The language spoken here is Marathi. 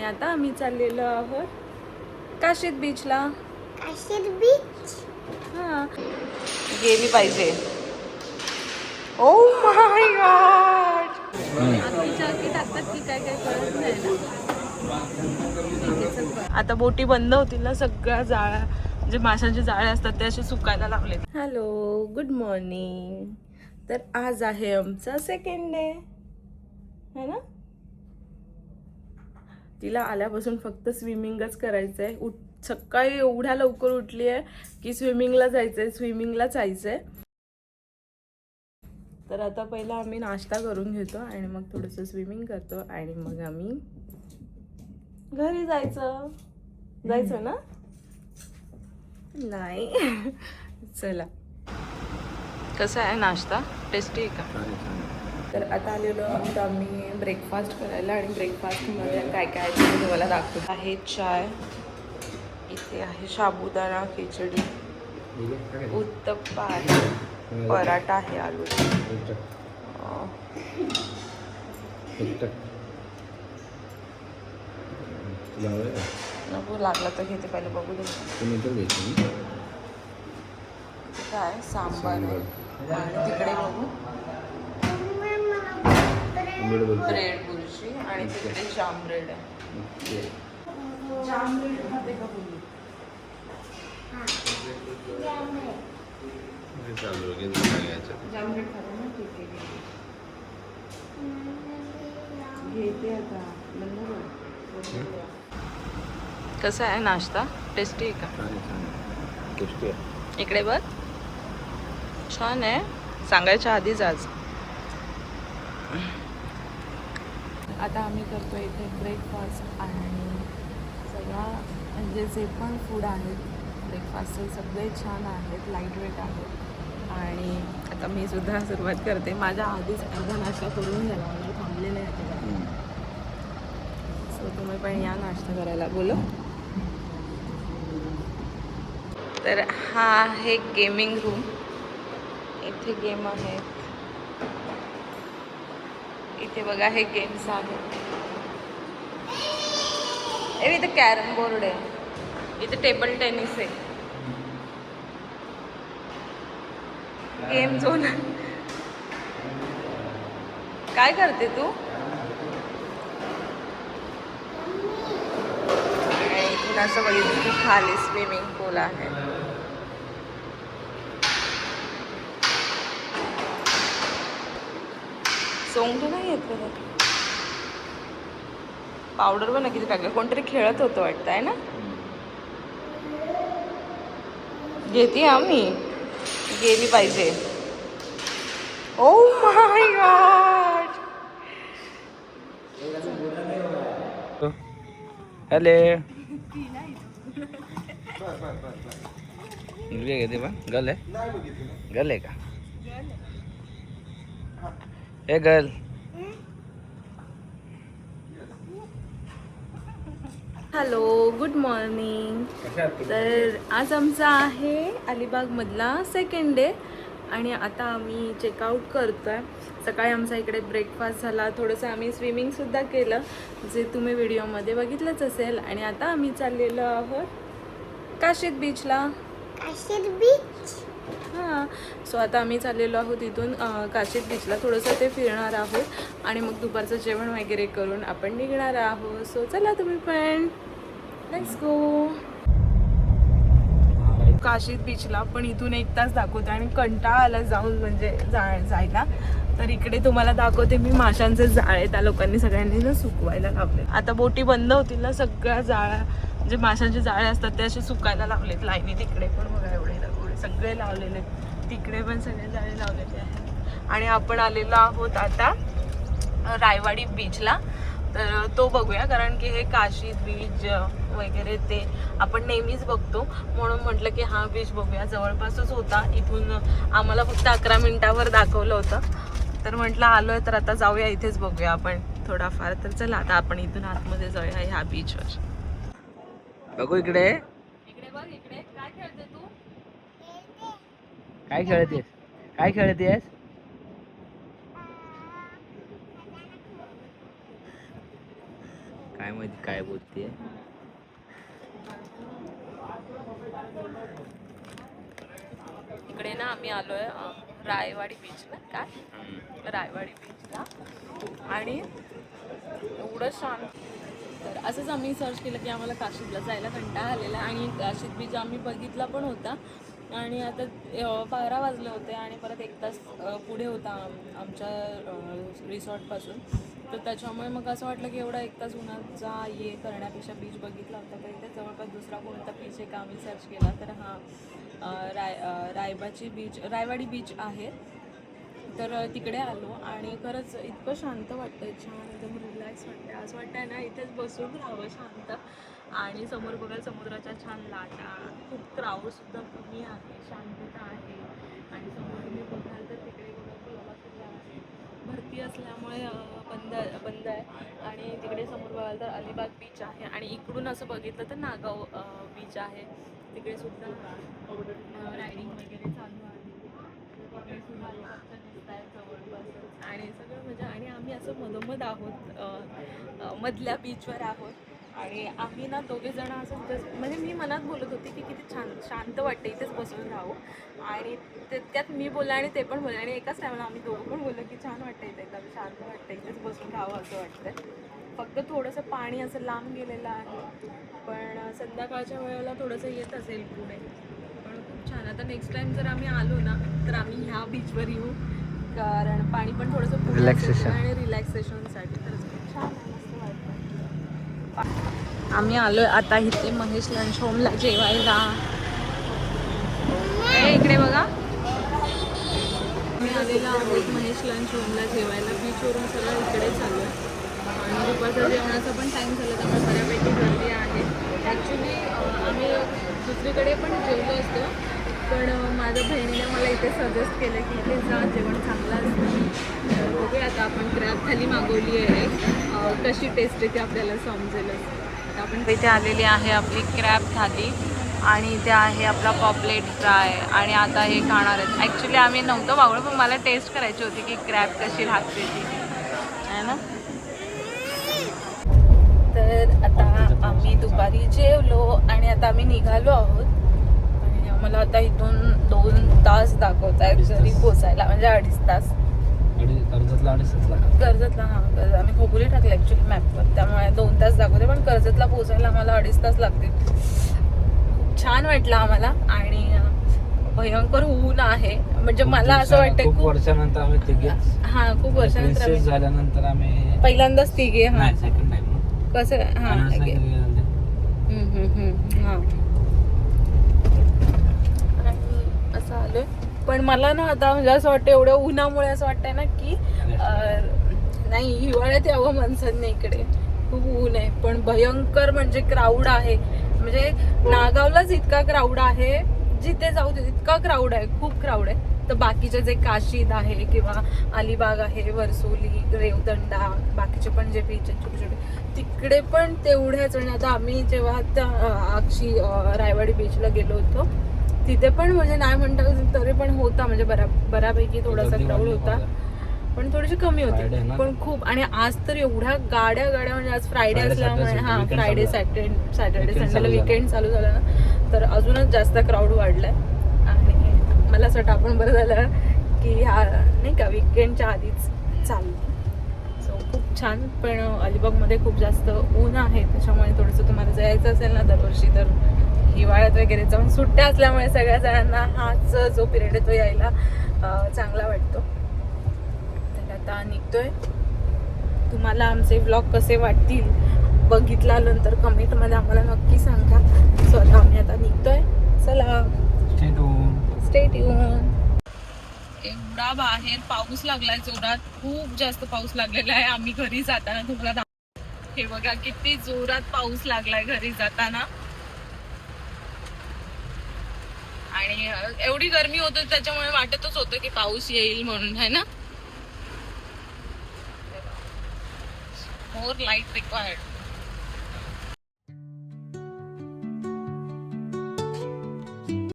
आता आम्ही चाललेलो आहोत काशीद बीचला. काशीद बीच. हां, गेली पाहिजे. Oh my God. टाकतात की काय काय कळत नाही ना. आता बोटी बंद होतील ना, सगळ्या जाळ्या जे माशांचे जाळे असतात ते असे सुकायला लागले. Hello, good morning. तर आज आहे आमचा सेकंड डे, है ना. तिला आल्यापासून फक्त स्विमिंगच करायचंय. सकाळी एवढ्या लवकर उठली आहे की स्विमिंगला जायचंय. तर आता पहिला आम्ही नाश्ता करून घेतो आणि मग थोडंसं स्विमिंग करतो आणि मग आम्ही घरी जायचं ना. नाही चला. कसा आहे नाश्ता? टेस्टी आहे का? तर आता आलेलो आहोत आम्ही ब्रेकफास्ट करायला आणि ब्रेकफास्टमध्ये काय काय आहे ते तुम्हाला दाखवतो. आहे चाय, इथे आहे साबुदाणा खिचडी, उत्तप्पा आहे, पराठा आहे आलूचा. नको लागला तर घेते, पहिले बघू दे. काय सांबार आहे आणि तिकडे बघू ब्रेड बुर्जी आणि तिकडे जाम ब्रेड आहे. जाम ब्रेड खाते का बोलू? जाम ब्रेड खाते ना, ठीक आहे घेते आता. कसा आहे नाश्ता? टेस्टी आहे का? इकडे बघ, छान आहे. सांगायच्या आधीच आज. आता आम्ही करतो इथे ब्रेकफास्ट आणि सगळा म्हणजे जे पण फूड आहेत ब्रेकफास्टचे सगळे छान आहेत, लाईट वेट आहेत. आणि आता मी सुद्धा सुरुवात करते. माझ्या आधीच अर्धा नाश्ता करून झाला, म्हणजे थांबलेले आहे. सो तुम्ही पण या नाश्ता करायला. बोलो. तर हा आहे गेमिंग रूम. इथे गेम आहेत. इथे बघा हे गेम्स आहेत. इथे कॅरम बोर्ड आहे, इथे टेबल टेनिस आहे. Game zone. काय करते तू? इथून असं बघितलं की खाली स्विमिंग पूल आहे. सोंग नाही येत का? पावडर पण किती टाकलं. कोणतरी खेळत होतं वाटतं आहे ना. घेते आम्ही, गेली पाहिजे. Oh my God. हॅलो, मुलगी घेते पण गर्ल आहे का? हे गर्ल. Hello, good morning. तर आज आमचा आहे अलिबागमधला सेकंड डे आणि आता आम्ही चेकआउट करतो आहे. सकाळी आमचा इकडे ब्रेकफास्ट झाला, थोडंसं आम्ही स्विमिंगसुद्धा केलं, जे तुम्ही व्हिडिओमध्ये बघितलंच असेल. आणि आता आम्ही चाललेलो आहोत काशीद बीचला. काशीद बीच. हां, सो आता आम्ही चाललेलो आहोत इथून काशीद बीचला. थोडंसं ते फिरणार आहोत आणि मग दुपारचं जेवण वगैरे करून आपण निघणार आहोत. सो चला तुम्ही पण, लेट्स गो. काशीद बीचला पण इथून 1 तास दाखवते आणि कंटाळा आला जाऊन, म्हणजे जायला. तर इकडे तुम्हाला दाखवते मी माशांचे जाळे त्या लोकांनी सगळ्यांनी ना सुकवायला लावले. आता बोटी बंद होतील ना, सगळ्या जाळ्या जे माशांचे जाळे असतात ते असे सुकायला लावलेत लाईनी. तिकडे पण बघा एवढे सगळे लावलेले, तिकडे पण सगळे जाळे लावलेले आहेत. आणि आपण आलेलो आहोत आता रायवाडी बीचला. तर तो बघूया, कारण की हे काशीद बीच वगैरे ते आपण नेहमीच बघतो, म्हणून म्हटलं की हा बीच बघूया. जवळपासच होता, इथून आम्हाला फक्त 11 मिनिटावर दाखवलं होतं. तर म्हटलं आलोय तर आता जाऊया, इथेच बघूया आपण थोडाफार. तर चला आता आपण इथून आतमध्ये जाऊया ह्या बीचवर. बघू इकडे. इकडे बघ, इकडे काय खेळते तू? काय खेळतेस? काय माहिती काय बोलतेय. इकडे ना आम्ही आलोय रायवाडी बीच ना काय रायवाडी बीचला. आणि एवढं शांत. तर असंच आम्ही सर्च केलं की आम्हाला काशीदला जायला कंटाळा आलेला आणि काशीद बीच आम्ही बघितला पण होता. आणि आता 12 वाजले होते आणि परत 1 तास पुढे होता आमच्या रिसॉर्टपासून. तर त्याच्यामुळे मग असं वाटलं की एवढा 1 तास उन्हाचा ये करण्यापेक्षा बीच बघितला होता. तर इथे जवळपास दुसरा कोणता बीच आहे का आम्ही सर्च केला तर हा रायवाडी बीच आहे. तर तिकडे आलो आणि खरंच इतकं शांत वाटतं, छान एकदम रिलॅक्स वाटतं. असं वाटतंय ना इथेच बसून राहावं शांत. आणि समोर बघा समुद्राच्या छान लाटा, खूप क्राऊडसुद्धा कमी आहे, शांतता आहे. आणि समोर तुम्ही बघाल तर तिकडे कोल्हापूरला आहे, भरती असल्यामुळे बंद आहे. आणि तिकडे समोर बघाल तर अलिबाग बीच आहे. आणि इकडून असं बघितलं तर नागाव बीच आहे, तिकडे सुद्धा रायडिंग वगैरे चालू आहे. तिकडे सुद्धा अलिबागच्या दिसत आहे जवळपास. आणि सगळं म्हणजे आणि आम्ही असं मधोमध आहोत, मधल्या बीचवर आहोत. आणि आम्ही ना दोघे जण असं म्हणजे मी मनात बोलत होते की किती छान शांत वाटतं इथेच बसून राहू. आणि त्यात मी बोलले आणि ते पण बोलले आणि एकाच टायमाला आम्ही दोघं पण बोललो की छान वाटतं इथे, एकदम शांत वाटतं, इथेच बसून राहावं असं वाटतं. फक्त थोडंसं पाणी असं लांब गेलेलं आहे, पण संध्याकाळच्या वेळेला थोडंसं येत असेल पुढे. पण खूप छान. आता नेक्स्ट टाइम जर आम्ही आलो ना तर आम्ही ह्या बीचवर येऊ, कारण पाणी पण थोडंसं Relaxation. आणि रिलॅक्सेशनसाठी खरंच खूप छान आहे, मस्त वाटतं. आम्ही आलोय आता इथे महेश लंच होमला जेवायला. इकडे बघा आम्ही आलेलो आहोत महेश लंच होमला जेवायला. बीचवरून सगळं इकडे चालू आहे. आणि दुपारच्या जेवणाचा पण टाईम झाला त्यामुळे बऱ्यापैकी गर्दी आहे. ॲक्च्युली आम्ही दुसरीकडे पण जेवलो असतो, पण माझ्या बहिणीने मला इथे सजेस्ट केलं की इथे जा, जेवण चांगलं असतं. बघूया आता आपण क्रॅब थाली मागवली आहे, कशी टेस्ट आहे ते आपल्याला समजेलच. आपण इथे आलेली आहे आपली क्रॅब थाली आणि इथे आहे आपला पॉपलेट फ्राय. आणि आता हे खाणार आहेत. ॲक्च्युली आम्ही नव्हतं मागवलं, पण मला टेस्ट करायची होती की क्रॅब कशी लागते ती, आहे ना. तर आता आम्ही दुपारी जेवलो आणि आता आम्ही निघालो आहोत. आणि आम्हाला आता इथून 2 तास दाखवत आहेत घरी पोचायला, म्हणजे 2.5 तास. कर्जतला आम्ही खोपोली टाकलं ॲक्च्युली मॅपवर, त्यामुळे 2 तास दाखवते, पण कर्जतला पोचायला आम्हाला 2.5 तास लागतील. खूप छान वाटलं आम्हाला. आणि भयंकर ऊन आहे, म्हणजे मला असं वाटतं खूप वर्षानंतर आम्ही तिघे, खूप वर्षानंतर झाल्यानंतर आम्ही पहिल्यांदाच तिघे सेकंड टाइम कसं असं आलोय. पण मला ना आता म्हणजे असं वाटतं एवढ्या उन्हामुळे असं वाटतंय ना की नाही, हिवाळ्यात यावं माणसांनी. इकडे खूप ऊन आहे, पण भयंकर म्हणजे क्राऊड आहे. म्हणजे नागावलाच इतका क्राऊड आहे, जिथे जाऊ इतका क्राऊड आहे, खूप क्राऊड आहे. तर बाकीचे जे काशीद आहे किंवा अलिबाग आहे, वरसोली, रेवदंडा, बाकीचे पण जे बीच आहेत छोटे छोटे, तिकडे पण तेवढ्याच. आणि आता आम्ही जेव्हा त्या रायवाडी बीचला गेलो होतो तिथे पण म्हणजे नाही म्हणतात तरी पण होता, म्हणजे बऱ्यापैकी थोडासा क्राऊड होता, पण थोडीशी कमी होती. पण खूप. आणि आज तर एवढ्या गाड्या म्हणजे आज फ्रायडे असल्यामुळे फ्रायडे सॅटर्डे संडेला वीकेंड चालू झाला ना, तर अजूनच जास्त क्राऊड वाढलाय. आणि मला असं वाटतं आपण बरं झालं की हा नाही का वीकेंडच्या आधीच चालू. सो खूप छान. पण अलिबागमध्ये खूप जास्त ऊन आहे, त्याच्यामुळे थोडंसं तुम्हाला जायचं असेल ना दरवर्षी तर हिवाळ्यात वगैरे जाऊन, सुट्ट्या असल्यामुळे सगळ्या जणांना हाच जो पिरियड आहे तो यायला चांगला वाटतो. तर आता निघतोय. तुम्हाला आमचे व्लॉग कसे वाटतील बघितल्यानंतर कमेंटमध्ये आम्हाला नक्की सांगा. सो आता आम्ही आता निघतोय. चला, स्टे ट्यून. एवढा बाहेर पाऊस लागलाय जोरात, खूप जास्त पाऊस लागलेला आहे. आम्ही घरी जाताना तुम्हाला हे बघा किती जोरात पाऊस लागलाय घरी जाताना. आणि एवढी गरमी होत त्याच्यामुळे वाटतच होतं की पाऊस येईल म्हणून, है ना. मोर लाईट रिक्वायर्ड.